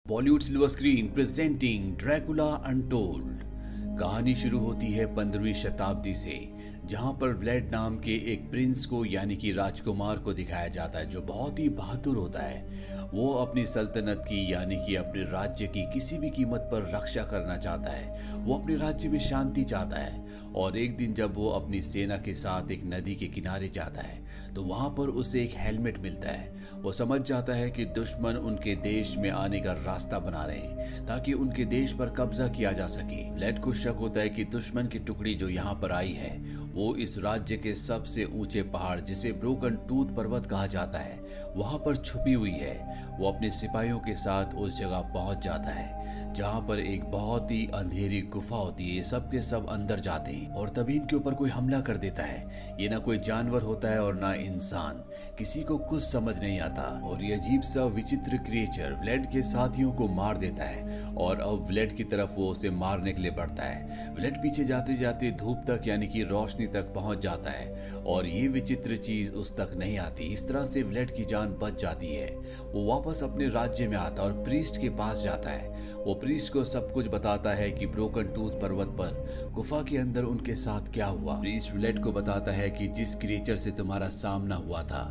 Bollywood silver screen presenting Dracula untold. कहानी शुरू होती है 15वीं शताब्दी से, जहां पर व्लेड नाम के एक प्रिंस को यानी कि राजकुमार को दिखाया जाता है जो बहुत ही बहादुर होता है। वो अपनी सल्तनत की यानी कि अपने राज्य की किसी भी कीमत पर रक्षा करना चाहता है। वो अपने राज्य में शांति चाहता है और एक दिन जब वो अपनी सेना के साथ एक नदी के किनारे जाता है तो वहां पर उसे एक हेलमेट मिलता है। वो समझ जाता है कि दुश्मन उनके देश में आने का रास्ता बना रहे हैं ताकि उनके देश पर कब्जा किया जा सके। व्लेड को शक होता है कि दुश्मन की टुकड़ी जो यहाँ पर आई है वो इस राज्य के सबसे ऊंचे पहाड़ जिसे ब्रोकन टूथ पर्वत कहा जाता है वहां पर छुपी हुई है। वो अपने सिपाहियों के साथ उस जगह पहुंच जाता है जहां पर एक बहुत ही अंधेरी गुफा होती है। सब के सब अंदर जाते हैं और तभी इनके ऊपर कोई हमला कर देता है। ये ना कोई जानवर होता है और ना इंसान, किसी को कुछ समझ नहीं आता और ये अजीब सा विचित्र क्रिएचर व्लेड के साथियों को मार देता है और अब व्लेड की तरफ वो उसे मारने के लिए बढ़ता है। व्लेड पीछे जाते जाते धूप तक यानी कि रोशनी तक पहुंच जाता है और ये विचित्र चीज उस तक नहीं आती। इस तरह से व्लेड की जान बच जाती है। वो वापस अपने राज्य में आता और प्रीस्ट के पास जाता है। वो प्रीस्ट को सब कुछ बताता है कि ब्रोकन टूथ पर्वत पर गुफा के अंदर उनके साथ क्या हुआ। प्रीस्ट व्लेड को बताता है कि जिस क्रिएचर से तुम्हारा सामना हुआ था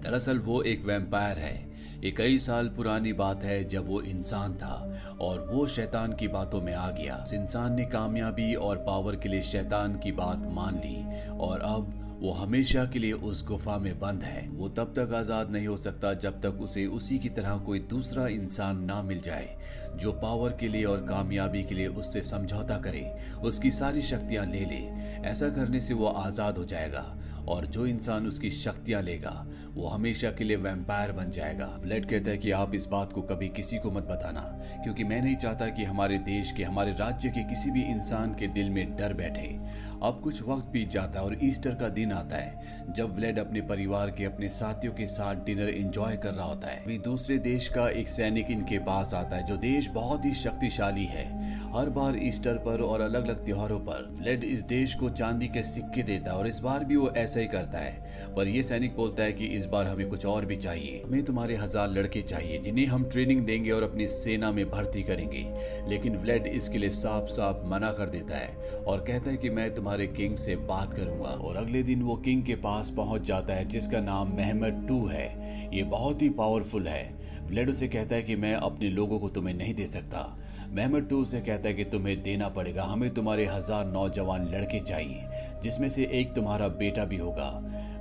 दरअसल वो एक वैम्पायर है। ये कई साल पुरानी बात है जब वो इंसान था और वो शैतान की बातों में आ गया। इस इंसान ने कामयाबी और पावर के लिए शैतान की बात मान ली और अब वो हमेशा के लिए उस गुफा में बंद है। वो तब तक आजाद नहीं हो सकता जब तक उसे उसी की तरह कोई दूसरा इंसान ना मिल जाए जो पावर के लिए और कामयाबी के लिए उससे समझौता करे, उसकी सारी शक्तियां ले ले। ऐसा करने से वो आजाद हो जाएगा और जो इंसान उसकी शक्तियां लेगा वो हमेशा के लिए वैम्पायर बन जाएगा। व्लेड कहता है कि आप इस बात को कभी किसी को मत बताना क्योंकि मैं नहीं चाहता कि हमारे देश के, हमारे राज्य के किसी भी इंसान के दिल में डर बैठे। अब कुछ वक्त बीत जाता है और ईस्टर का दिन आता है जब व्लेड अपने परिवार के, अपने साथियों के साथ डिनर एंजॉय कर रहा होता है। अभी दूसरे देश का एक सैनिक इनके पास आता है जो देश बहुत ही शक्तिशाली है। हर बार ईस्टर पर और अलग अलग त्योहारों पर व्लेड इस देश को चांदी के सिक्के देता है और इस बार भी वो ऐसा ही करता है। पर यह सैनिक बोलता है कि इस बार हमें कुछ और भी चाहिए। हमें तुम्हारे 1000 लड़के चाहिए जिन्हें हम ट्रेनिंग देंगे और अपनी सेना में भर्ती करेंगे। लेकिन व्लेड इसके लिए साफ साफ मना कर देता है और कहता है कि मैं तुम्हारे किंग से बात करूंगा। और अगले दिन वो किंग के पास पहुंच जाता है जिसका नाम मेहमद II है। ये बहुत ही पावरफुल है। व्लेड उसे कहता है कि मैं अपने लोगों को तुम्हें नहीं दे सकता। मेहमद II उसे कहता है कि तुम्हें देना पड़ेगा, हमें तुम्हारे 1000 नौजवान लड़के चाहिए जिसमें से एक तुम्हारा बेटा भी होगा।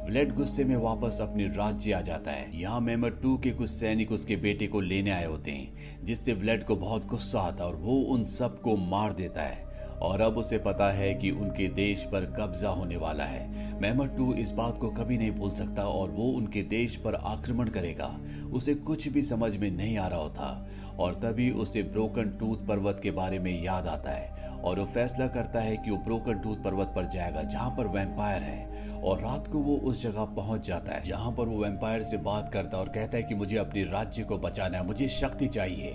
व्लेड गुस्से में वापस अपने राज्य आ जाता है। यहाँ मेहमद II के कुछ सैनिक उसके बेटे को लेने आए होते हैं जिससे व्लेड को बहुत गुस्सा आता है और वो उन सबको मार देता है और अब उसे पता है कि उनके देश पर कब्जा होने वाला है। मेहमद II इस बात को कभी नहीं भूल सकता और वो उनके देश पर आक्रमण करेगा। उसे कुछ भी समझ में नहीं आ रहा होता और तभी उसे ब्रोकन टूथ पर्वत के बारे में याद आता है और वो फैसला करता है कि वो ब्रोकन टूथ पर्वत पर जाएगा जहां पर वैम्पायर है। और रात को वो उस जगह पहुंच जाता है जहां पर वो वैम्पायर से बात करता है और कहता है कि मुझे अपने राज्य को बचाना है, मुझे शक्ति चाहिए।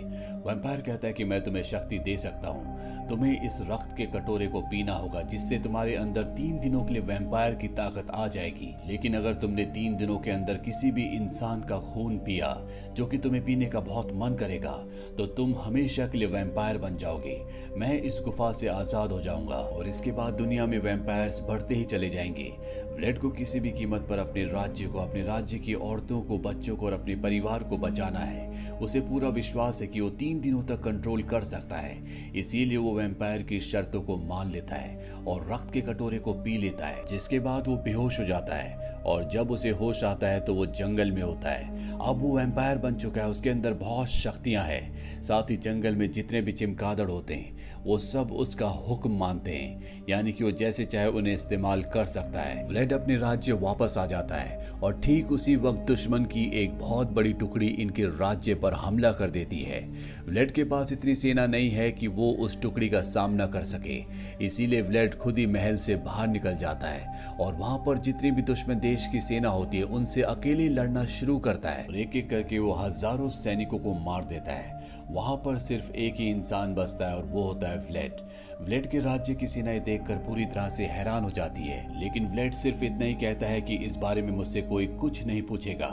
वैम्पायर कहता है कि मैं तुम्हें शक्ति दे सकता हूँ, तुम्हें इस रक्त के कटोरे को पीना होगा जिससे तुम्हारे अंदर 3 दिनों के लिए वैम्पायर की ताकत आ जाएगी। लेकिन अगर तुमने 3 दिनों के अंदर किसी भी इंसान का खून पिया जो कि तुम्हें पीने का बहुत मन करेगा तो तुम हमेशा के लिए वैम्पायर बन जाओगे। मैं इस गुफा से आजाद हो जाऊंगा और इसके बाद दुनिया में वैम्पायर्स बढ़ते ही चले जाएंगे। व्लेड को किसी भी कीमत पर अपने राज्य को, अपने राज्य की औरतों को, बच्चों को और अपने परिवार को बचाना है। उसे पूरा विश्वास है कि वो 3 दिनों तक कंट्रोल कर सकता है। इसीलिए वो वैम्पायर की शर्तों को मान लेता है और रक्त के कटोरे को पी लेता है जिसके बाद वो बेहोश हो जाता है और जब उसे होश आता है तो वो जंगल में होता है। अब वो वैम्पायर बन चुका है, उसके अंदर बहुत शक्तियां हैं। साथ ही जंगल में जितने भी चिमगादड़ होते हैं वो सब उसका हुक्म मानते हैं, यानी कि वो जैसे चाहे उन्हें इस्तेमाल कर सकता है। व्लेड अपने राज्य वापस आ जाता है और ठीक उसी वक्त दुश्मन की एक बहुत बड़ी टुकड़ी इनके राज्य पर हमला कर देती है। व्लेड के पास इतनी सेना नहीं है कि वो उस टुकड़ी का सामना कर सके, इसीलिए व्लेड खुद ही महल से बाहर निकल जाता है और वहां पर जितनी भी दुश्मन देश की सेना होती है उनसे अकेले लड़ना शुरू करता है और एक एक करके वो हजारों सैनिकों को मार देता है। वहां पर सिर्फ एक ही इंसान बचता है और वो होता है व्लेड। व्लेड के राज्य की सेनाएं देखकर पूरी तरह से हैरान हो जाती है, लेकिन व्लेड सिर्फ इतना ही कहता है कि इस बारे में मुझसे कोई कुछ नहीं पूछेगा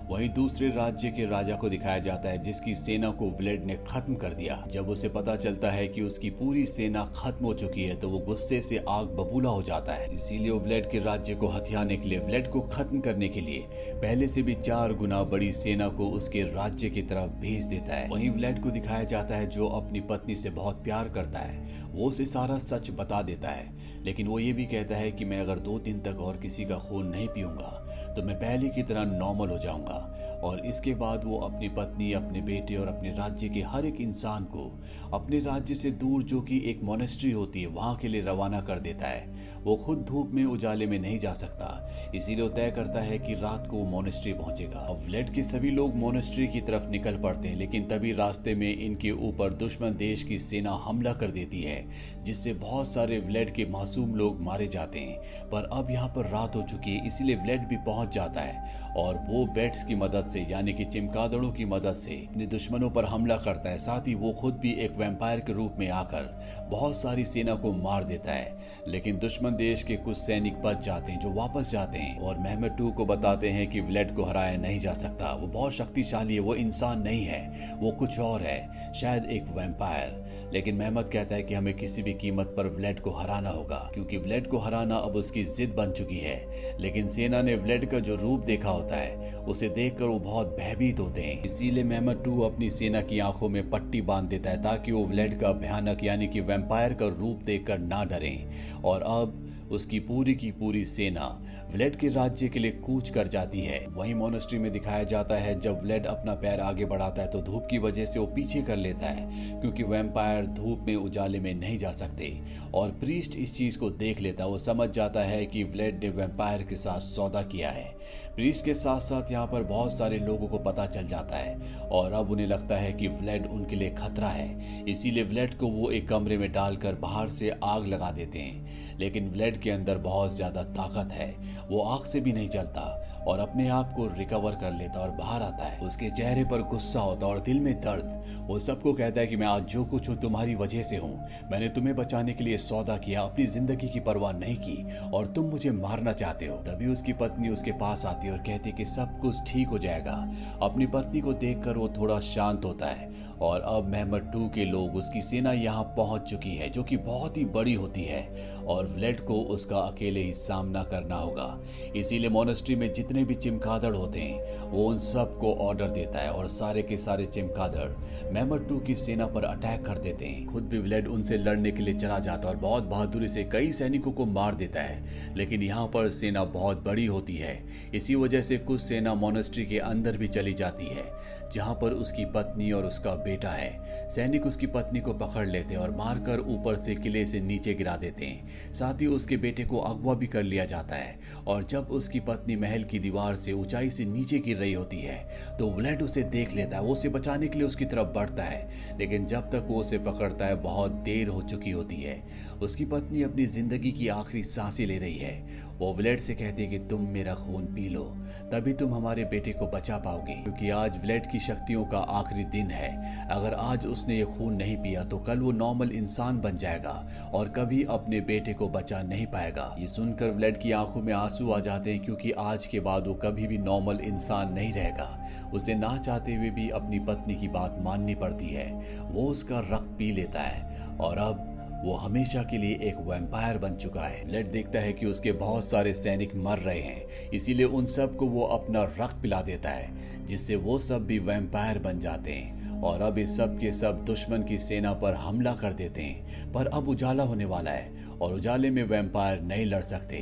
वहीं दूसरे राज्य के राजा को दिखाया जाता है जिसकी सेना को व्लेड ने खत्म कर दिया। जब उसे पता चलता है कि उसकी पूरी सेना खत्म हो चुकी है तो वो गुस्से से आग बबूला हो जाता है। इसीलिए वो व्लेड के राज्य को हथियाने के लिए, व्लेड को खत्म करने के लिए पहले से भी 4 गुना बड़ी सेना को उसके राज्य की तरफ भेज देता है। वहीं व्लेड को दिखाया जाता है जो अपनी पत्नी से बहुत प्यार करता है। वो उसे सारा सच बता देता है, लेकिन वो ये भी कहता है कि मैं अगर 2 दिन तक और किसी का खून नहीं पीऊंगा तो मैं पहले की तरह नॉर्मल हो जाऊंगा। और इसके बाद वो अपनी पत्नी, अपने बेटे और अपने राज्य के हर एक इंसान को अपने राज्य से दूर, जो कि एक मोनेस्ट्री होती है, वहां के लिए रवाना कर देता है। वो खुद धूप में उजाले में नहीं जा सकता, इसीलिए वो तय करता है कि रात को वो मोनेस्ट्री पहुंचेगा। अब व्लेड के सभी लोग मोनेस्ट्री की तरफ निकल पड़ते हैं, लेकिन तभी रास्ते में इनके ऊपर दुश्मन देश की सेना हमला कर देती है, जिससे बहुत सारे व्लेड के मासूम लोग मारे जाते हैं। पर अब यहाँ पर रात हो चुकी है, इसीलिए व्लेड भी पहुंच जाता है और वो बैट्स की मदद से, यानी कि चिमगादड़ों की मदद से अपने दुश्मनों पर हमला करता है। साथ ही वो खुद भी एक वैम्पायर के रूप में आकर बहुत सारी सेना को मार देता है। लेकिन दुश्मन देश के कुछ सैनिक बच जाते हैं जो वापस जाते हैं और मेहमद II को बताते हैं कि व्लेड को हराया नहीं जा सकता। वो बहुत शक्तिशाली है, वो इंसान नहीं है, वो कुछ और है, शायद एक वैम्पायर। लेकिन मेहमद कहता है कि हमें किसी भी कीमत पर व्लेड को हराना होगा, क्योंकि व्लेड को हराना अब उसकी जिद बन चुकी है। लेकिन सेना ने व्लेड का जो रूप देखा होता है, उसे देखकर वो बहुत भयभीत होते हैं। इसीलिए मेहमद II अपनी सेना की आंखों में पट्टी बांध देता है ताकि वो व्लेड का भयानक, यानी कि वैम्पायर का रूप देखकर ना डरें। और अब उसकी पूरी की पूरी सेना व्लेड के राज्य के लिए कूच कर जाती है। वहीं मोनेस्ट्री में दिखाया जाता है जब व्लेड अपना पैर आगे बढ़ाता है तो धूप की वजह से वो पीछे कर लेता है, क्योंकि वैम्पायर धूप में उजाले में नहीं जा सकते। और प्रीस्ट इस चीज को देख लेता है, वो समझ जाता है कि व्लेड ने वैम्पायर के साथ सौदा किया है। प्रीस्ट के साथ साथ यहाँ पर बहुत सारे लोगों को पता चल जाता है और अब उन्हें लगता है कि व्लेड उनके लिए खतरा है। इसीलिए व्लेड को वो एक कमरे में डालकर बाहर से आग लगा देते हैं। लेकिन व्लेड के अंदर बहुत ज्यादा ताकत है, वो आग से भी नहीं जलता और अपने आप को रिकवर कर लेता और बाहर आता है। उसके चेहरे पर गुस्सा होता और दिल में दर्द। वो सबको कहता है कि मैं आज जो कुछ हूँ तुम्हारी वजह से हूँ, मैंने तुम्हें बचाने के लिए सौदा किया, अपनी जिंदगी की परवाह नहीं की और तुम मुझे मारना चाहते हो। तभी उसकी पत्नी उसके पास आती है और कहती है कि सब कुछ ठीक हो जाएगा। अपनी पत्नी को देखकर वो थोड़ा शांत होता है और अब मेहमद II के लोग, उसकी सेना यहाँ पहुंच चुकी है जो कि बहुत ही बड़ी होती है और व्लेड को उसका अकेले ही सामना करना होगा। इसीलिए मोनेस्ट्री में जितने भी चिमगादड़ होते हैं वो उन सब को ऑर्डर देता है और सारे के सारे चिमगादड़ मेहमद II की सेना पर अटैक कर देते हैं। खुद भी व्लेड उनसे लड़ने के लिए चला जाता है और बहुत बहादुरी से कई सैनिकों को मार देता है। लेकिन यहाँ पर सेना बहुत बड़ी होती है, इसी वजह से कुछ सेना मोनेस्ट्री के अंदर भी चली जाती है जहाँ पर उसकी पत्नी और उसका बेटा है। सैनिक उसकी पत्नी को पकड़ लेते हैं और मारकर ऊपर से किले से नीचे गिरा देते हैं। साथ ही उसके बेटे को अगवा भी कर लिया जाता है और जब उसकी पत्नी महल की दीवार से ऊंचाई से नीचे गिर रही होती है तो व्लेड उसे देख लेता है। वो उसे बचाने के लिए उसकी तरफ बढ़ता है, लेकिन जब तक वो उसे पकड़ता है बहुत देर हो चुकी होती है। उसकी पत्नी अपनी जिंदगी की आखिरी सांसें ले रही है। वो व्लेड से कहती है कि तुम मेरा खून पी लो, तभी तुम हमारे बेटे को बचा पाओगे, क्योंकि आज व्लेड की शक्तियों का आखिरी दिन है। अगर आज उसने ये खून नहीं पिया तो कल वो नॉर्मल इंसान बन जाएगा और कभी अपने बेटे को बचा नहीं पाएगा। ये सुनकर व्लेड की आंखों में आंसू आ जाते हैं, क्योंकि आज के बाद वो कभी भी नॉर्मल इंसान नहीं रहेगा। उसे ना चाहते हुए भी अपनी पत्नी की बात माननी पड़ती है। वो उसका रक्त पी लेता है और अब वो हमेशा के लिए एक वैम्पायर बन चुका है। व्लेड देखता है कि उसके बहुत सारे सैनिक मर रहे हैं, इसीलिए उन सब को वो अपना रक्त पिला देता है, जिससे वो सब भी वैम्पायर बन जाते हैं और अब इस सब के सब दुश्मन की सेना पर हमला कर देते हैं। पर अब उजाला होने वाला है और उजाले में वैम्पायर नहीं लड़ सकते,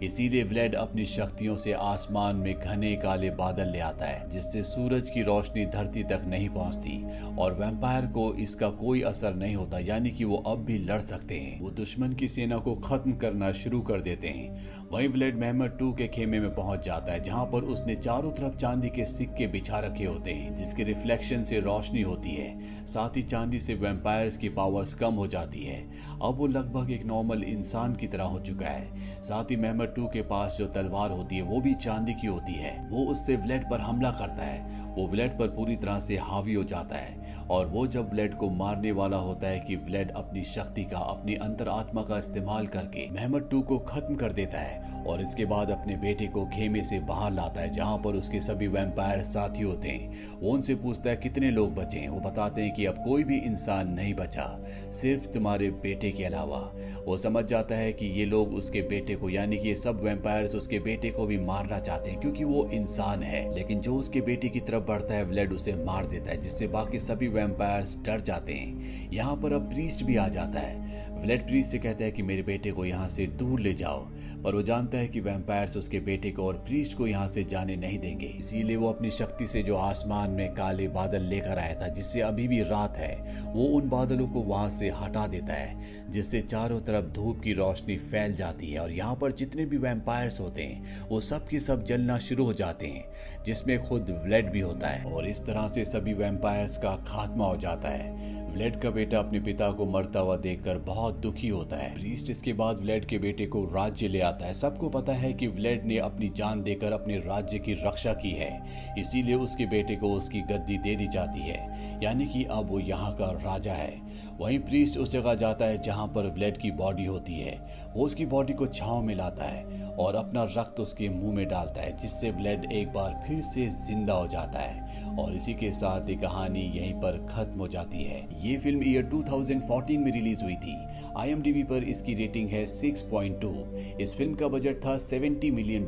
इसीलिए व्लेड अपनी शक्तियों से आसमान में घने काले बादल ले आता है, जिससे सूरज की रोशनी धरती तक नहीं पहुंचती और वैम्पायर को इसका कोई असर नहीं होता, यानी कि वो अब भी लड़ सकते हैं। वो दुश्मन की सेना को खत्म करना शुरू कर देते हैं। वहीं व्लेड मेहमद II के खेमे में पहुंच जाता है, जहां पर उसने चारों तरफ चांदी के सिक्के बिछा रखे होते हैं, जिसके रिफ्लेक्शन से रोशनी होती है। साथ ही चांदी से वैम्पायर्स की पावर्स कम हो जाती है। अब वो लगभग एक नॉर्मल बिल्कुल इंसान की तरह हो चुका है। साथ ही मेहमत 2 के पास जो तलवार होती है वो भी चांदी की होती है। वो उससे व्लेड पर हमला करता है। वो व्लेड पर पूरी तरह से हावी हो जाता है और वो जब व्लेड को मारने वाला होता है कि व्लेड अपनी शक्ति का, अपनी अंतरात्मा का इस्तेमाल करके मेहमत 2 को खत्म कर देता है और इसके बाद अपने बेटे को खेमे से बाहर लाता है जहां पर उसके सभी वैम्पायर साथी होते हैं। वो उनसे पूछता है कितने लोग बचे हैं। वो बताते हैं कि अब कोई भी इंसान नहीं बचा, सिर्फ तुम्हारे बेटे के अलावा। वो समझ जाता है कि ये लोग उसके बेटे को, यानी कि ये सब वैम्पायर्स उसके बेटे को भी मारना चाहते हैं क्योंकि वो इंसान है। लेकिन जो उसके बेटे की तरफ बढ़ता है व्लेड उसे मार देता है, जिससे बाकी सभी वैम्पायर्स डर जाते हैं। यहाँ पर अब प्रीस्ट भी आ जाता है। व्लेड प्रीस्ट से कहता है कि मेरे बेटे को यहाँ से दूर ले जाओ, पर वो जानता है कि वैम्पायर्स उसके बेटे को और प्रीस्ट को यहाँ से जाने नहीं देंगे। इसीलिए वो अपनी शक्ति से जो आसमान में काले बादल लेकर आया था, जिससे अभी भी रात है, वो उन बादलों को वहां से हटा देता है, जिससे चारों तरफ धूप की रोशनी फैल जाती है और यहाँ पर जितने भी वैम्पायर्स होते हैं वो सब के सब जलना शुरू हो जाते हैं, जिसमें खुद व्लेड भी होता है। और इस तरह से सभी वैम्पायर्स का खात्मा हो जाता है। व्लेड का बेटा अपने पिता को मरता हुआ देखकर बहुत दुखी होता है। प्रीस्ट इसके बाद व्लेड के बेटे को राज्य ले आता है। सबको पता है कि व्लेड ने अपनी जान देकर अपने राज्य की रक्षा की है, इसीलिए उसके बेटे को उसकी गद्दी दे दी जाती है, यानी कि अब वो यहाँ का राजा है। वहीं प्रीस्ट उस जगह जाता है जहाँ पर व्लेड की बॉडी होती है। वो उसकी बॉडी को छांव में लाता है और अपना रक्त उसके मुंह में डालता है, जिससे व्लेड एक बार फिर से जिंदा हो जाता है। और इसी के साथ ये कहानी यहीं पर खत्म हो जाती है। ये फिल्म ईयर 2014 में रिलीज हुई थी। IMDb पर इसकी रेटिंग है 6.2। इस फिल्म का बजट था $70 मिलियन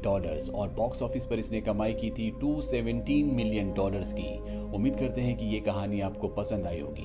और बॉक्स ऑफिस पर इसने कमाई की थी $217 मिलियन की। उम्मीद करते हैं कि ये कहानी आपको पसंद आई होगी।